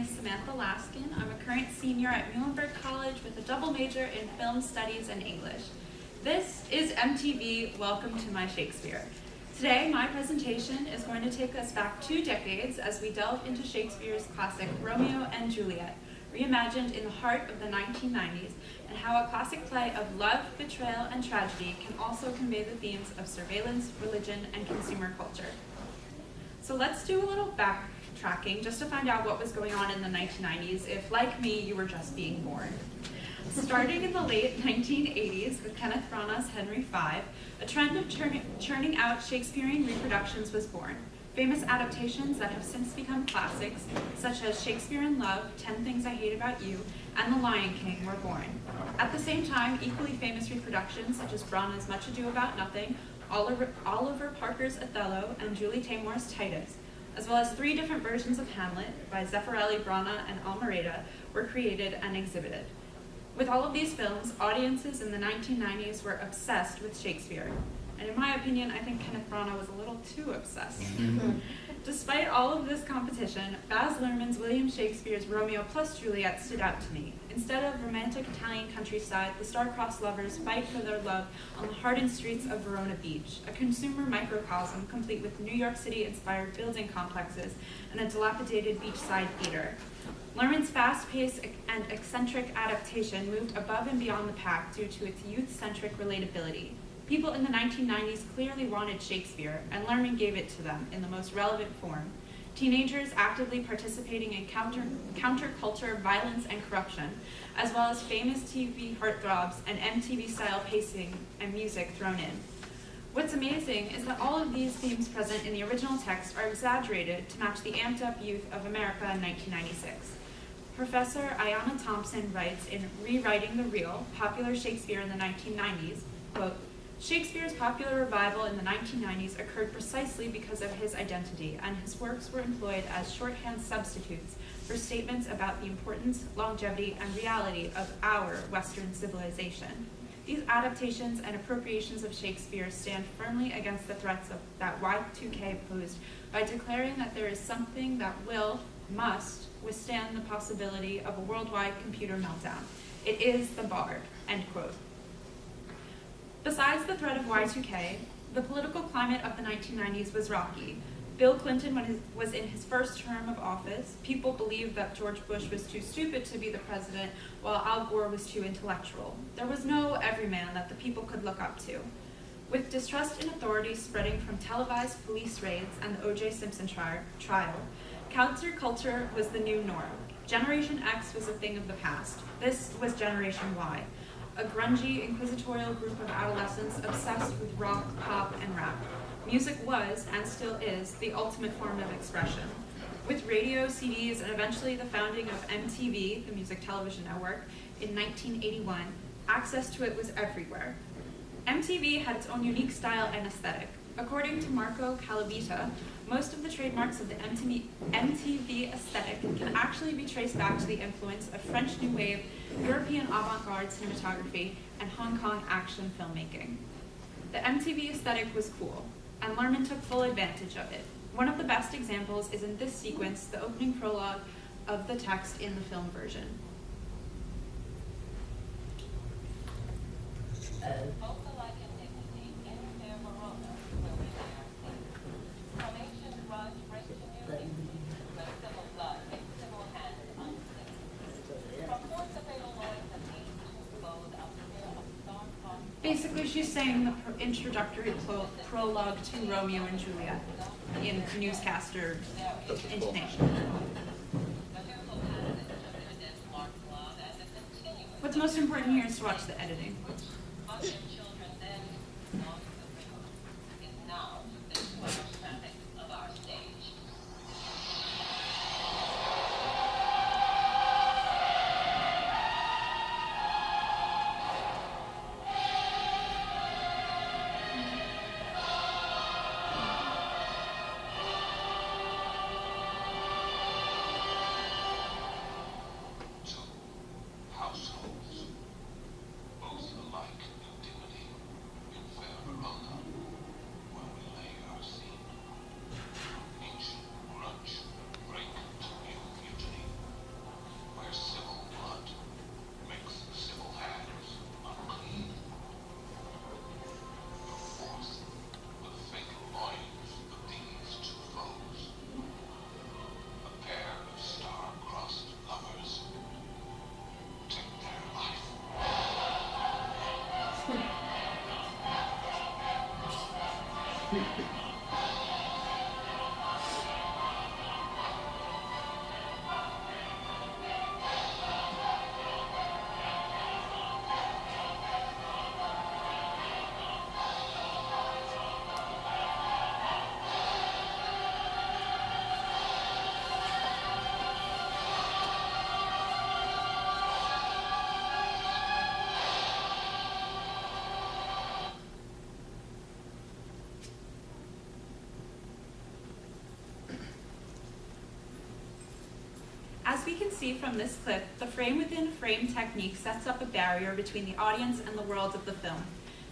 is Samantha Laskin. I'm a current senior at Muhlenberg College with a double major in film studies and English. This is MTV, welcome to my Shakespeare. Today, my presentation is going to take us back 2 decades as we delve into Shakespeare's classic Romeo and Juliet, reimagined in the heart of the 1990s, and how a classic play of love, betrayal, and tragedy can also convey the themes of surveillance, religion, and consumer culture. So let's do a little backtracking just to find out what was going on in the 1990s if, like me, you were just being born. Starting in the late 1980s with Kenneth Branagh's Henry V, a trend of churning out Shakespearean reproductions was born. Famous adaptations that have since become classics, such as Shakespeare in Love, 10 Things I Hate About You, and The Lion King were born. At the same time, equally famous reproductions such as Branagh's Much Ado About Nothing, Oliver Parker's Othello, and Julie Taymor's Titus, as well as 3 different versions of Hamlet by Zeffirelli, Branagh, and Almereyda, were created and exhibited. With all of these films, audiences in the 1990s were obsessed with Shakespeare. And in my opinion, I think Kenneth Branagh was a little too obsessed. Despite all of this competition, Baz Luhrmann's William Shakespeare's Romeo plus Juliet stood out to me. Instead of romantic Italian countryside, the star-crossed lovers fight for their love on the hardened streets of Verona Beach, a consumer microcosm complete with New York City-inspired building complexes and a dilapidated beachside theater. Luhrmann's fast-paced and eccentric adaptation moved above and beyond the pack due to its youth-centric relatability. People in the 1990s clearly wanted Shakespeare, and Luhrmann gave it to them in the most relevant form. Teenagers actively participating in counterculture, violence, and corruption, as well as famous TV heartthrobs and MTV-style pacing and music thrown in. What's amazing is that all of these themes present in the original text are exaggerated to match the amped-up youth of America in 1996. Professor Ayanna Thompson writes in Rewriting the Real, Popular Shakespeare in the 1990s, quote, Shakespeare's popular revival in the 1990s occurred precisely because of his identity, and his works were employed as shorthand substitutes for statements about the importance, longevity, and reality of our Western civilization. These adaptations and appropriations of Shakespeare stand firmly against the threats that Y2K posed by declaring that there is something that must withstand the possibility of a worldwide computer meltdown. It is the bard, end quote. Besides the threat of Y2K, the political climate of the 1990s was rocky. Bill Clinton was in his first term of office. People believed that George Bush was too stupid to be the president, while Al Gore was too intellectual. There was no everyman that the people could look up to. With distrust in authorities spreading from televised police raids and the O.J. Simpson trial, counterculture was the new norm. Generation X was a thing of the past. This was Generation Y, a grungy, inquisitorial group of adolescents obsessed with rock, pop, and rap. Music was, and still is, the ultimate form of expression. With radio, CDs, and eventually the founding of MTV, the Music Television Network, in 1981, access to it was everywhere. MTV had its own unique style and aesthetic. According to Marco Calavita, most of the trademarks of the MTV aesthetic can actually be traced back to the influence of French New Wave, European avant-garde cinematography, and Hong Kong action filmmaking. The MTV aesthetic was cool, and Luhrmann took full advantage of it. One of the best examples is in this sequence, the opening prologue of the text in the film version. Basically, she's saying the introductory prologue to Romeo and Juliet in newscaster intonation. What's most important here is to watch the editing. Households, both alike As we can see from this clip, the frame-within-frame technique sets up a barrier between the audience and the world of the film.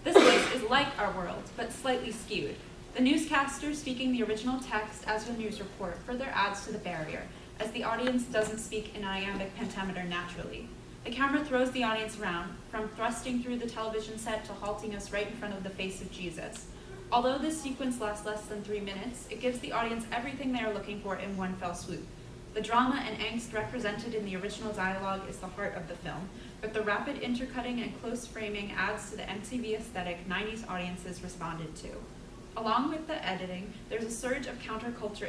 This place is like our world, but slightly skewed. The newscaster speaking the original text as the news report further adds to the barrier, as the audience doesn't speak in iambic pentameter naturally. The camera throws the audience around, from thrusting through the television set to halting us right in front of the face of Jesus. Although this sequence lasts less than 3 minutes, it gives the audience everything they are looking for in one fell swoop. The drama and angst represented in the original dialogue is the heart of the film, but the rapid intercutting and close framing adds to the MTV aesthetic 90s audiences responded to. Along with the editing, there's a surge of counterculture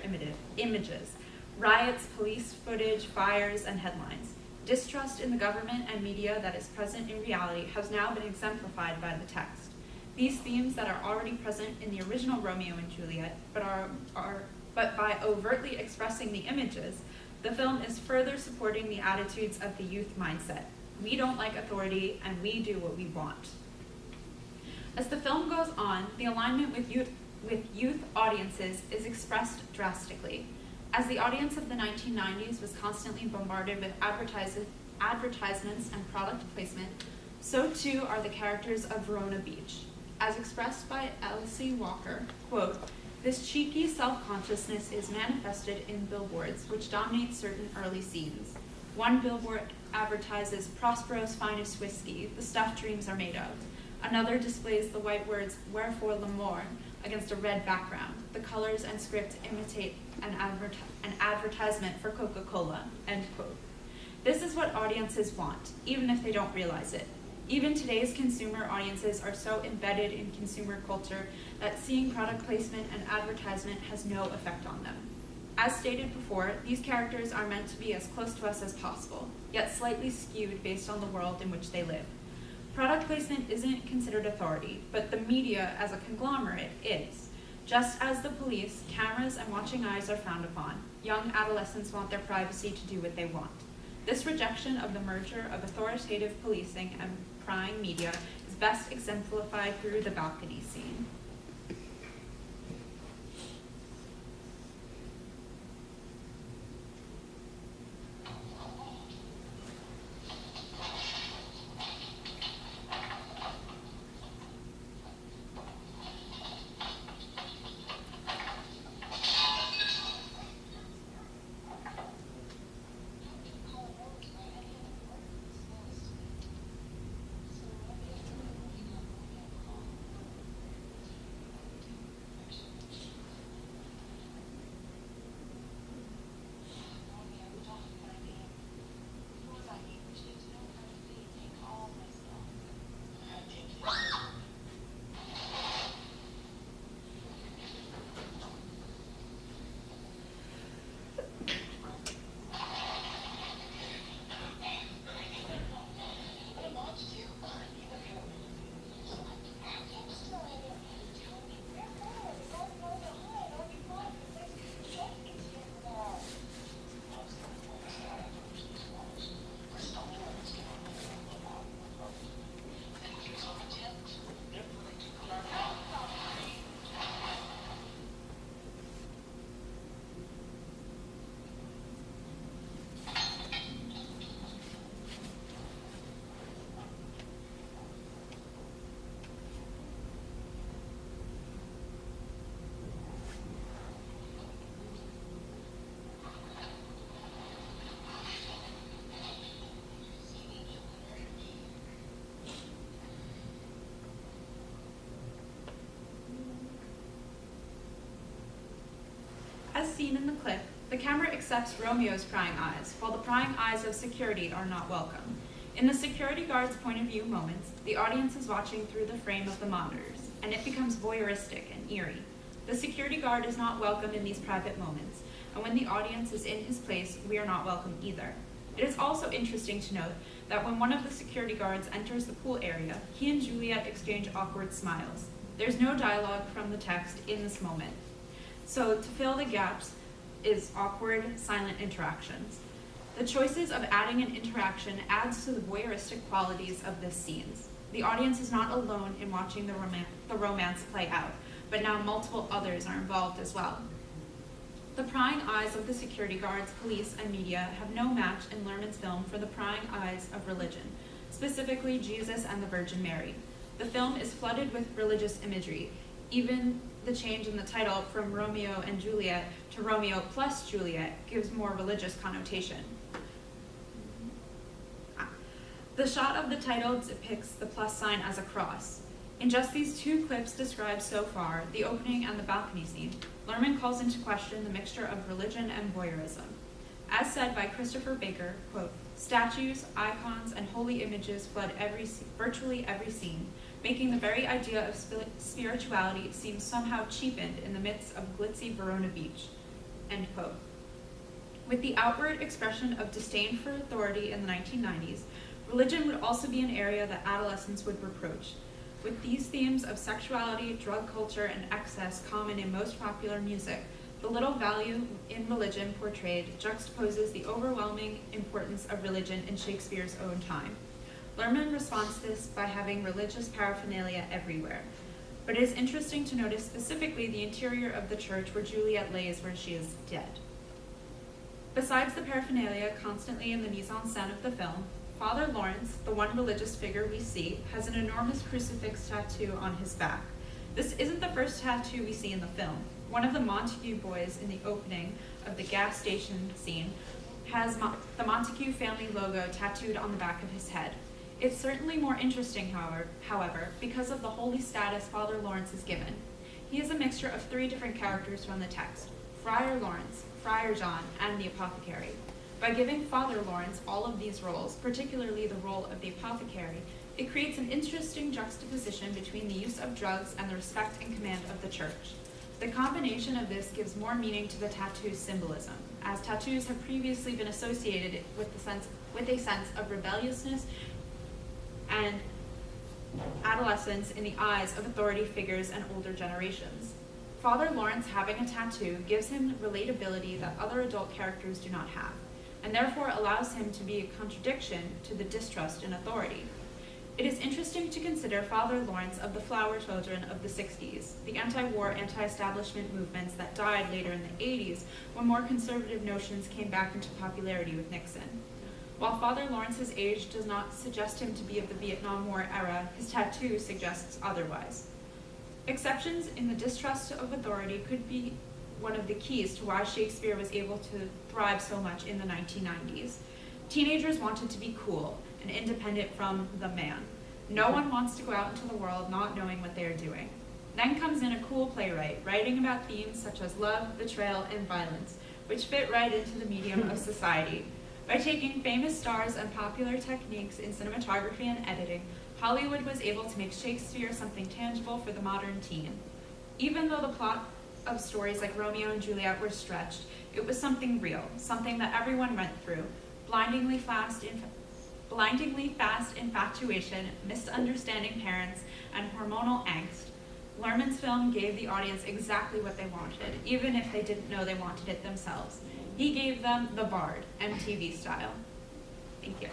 images, riots, police footage, fires, and headlines. Distrust in the government and media that is present in reality has now been exemplified by the text. These themes that are already present in the original Romeo and Juliet, but by overtly expressing the images, the film is further supporting the attitudes of the youth mindset. We don't like authority, and we do what we want. As the film goes on, the alignment with youth audiences is expressed drastically. As the audience of the 1990s was constantly bombarded with advertisements and product placement, so too are the characters of Verona Beach. As expressed by Elsie Walker, quote, "This cheeky self-consciousness is manifested in billboards, which dominate certain early scenes. One billboard advertises Prospero's finest whiskey, the stuff dreams are made of. Another displays the white words, wherefore l'amour, against a red background. The colors and script imitate an advertisement for Coca-Cola," end quote. This is what audiences want, even if they don't realize it. Even today's consumer audiences are so embedded in consumer culture that seeing product placement and advertisement has no effect on them. As stated before, these characters are meant to be as close to us as possible, yet slightly skewed based on the world in which they live. Product placement isn't considered authority, but the media as a conglomerate is. Just as the police, cameras, and watching eyes are frowned upon, young adolescents want their privacy to do what they want. This rejection of the merger of authoritative policing and prying media is best exemplified through the balcony scene. As seen in the clip, the camera accepts Romeo's prying eyes, while the prying eyes of security are not welcome. In the security guard's point of view moments, the audience is watching through the frame of the monitors, and it becomes voyeuristic and eerie. The security guard is not welcome in these private moments, and when the audience is in his place, we are not welcome either. It is also interesting to note that when one of the security guards enters the pool area, he and Juliet exchange awkward smiles. There's no dialogue from the text in this moment. So to fill the gaps is awkward, silent interactions. The choices of adding an interaction adds to the voyeuristic qualities of this scene. The audience is not alone in watching the romance play out, but now multiple others are involved as well. The prying eyes of the security guards, police, and media have no match in Luhrmann's film for the prying eyes of religion, specifically Jesus and the Virgin Mary. The film is flooded with religious imagery. Even the change in the title from Romeo and Juliet to Romeo plus Juliet gives more religious connotation. The shot of the title depicts the plus sign as a cross. In just these two clips described so far, the opening and the balcony scene, Luhrmann calls into question the mixture of religion and voyeurism. As said by Christopher Baker, quote, "Statues, icons, and holy images flood virtually every scene, making the very idea of spirituality seem somehow cheapened in the midst of glitzy Verona Beach," end quote. With the outward expression of disdain for authority in the 1990s, religion would also be an area that adolescents would reproach. With these themes of sexuality, drug culture, and excess common in most popular music, the little value in religion portrayed juxtaposes the overwhelming importance of religion in Shakespeare's own time. Luhrmann responds to this by having religious paraphernalia everywhere. But it is interesting to notice specifically the interior of the church where Juliet lays where she is dead. Besides the paraphernalia constantly in the mise-en-scène of the film, Father Lawrence, the one religious figure we see, has an enormous crucifix tattoo on his back. This isn't the first tattoo we see in the film. One of the Montague boys in the opening of the gas station scene has the Montague family logo tattooed on the back of his head. It's certainly more interesting, however, because of the holy status Father Lawrence is given. He is a mixture of three different characters from the text: Friar Lawrence, Friar John, and the apothecary. By giving Father Lawrence all of these roles, particularly the role of the apothecary, it creates an interesting juxtaposition between the use of drugs and the respect and command of the church. The combination of this gives more meaning to the tattoo's symbolism, as tattoos have previously been associated with a sense of rebelliousness and adolescence in the eyes of authority figures and older generations. Father Lawrence having a tattoo gives him relatability that other adult characters do not have, and therefore allows him to be a contradiction to the distrust in authority. It is interesting to consider Father Lawrence of the flower children of the 60s, the anti-war, anti-establishment movements that died later in the 80s when more conservative notions came back into popularity with Nixon. While Father Lawrence's age does not suggest him to be of the Vietnam War era, his tattoo suggests otherwise. Exceptions in the distrust of authority could be one of the keys to why Shakespeare was able to thrive so much in the 1990s. Teenagers wanted to be cool and independent from the man. No one wants to go out into the world not knowing what they are doing. Then comes in a cool playwright, writing about themes such as love, betrayal, and violence, which fit right into the medium of society. By taking famous stars and popular techniques in cinematography and editing, Hollywood was able to make Shakespeare something tangible for the modern teen. Even though the plot of stories like Romeo and Juliet were stretched, it was something real, something that everyone went through: blindingly fast infatuation, misunderstanding parents, and hormonal angst. Luhrmann's film gave the audience exactly what they wanted, even if they didn't know they wanted it themselves. He gave them the Bard, MTV style. Thank you.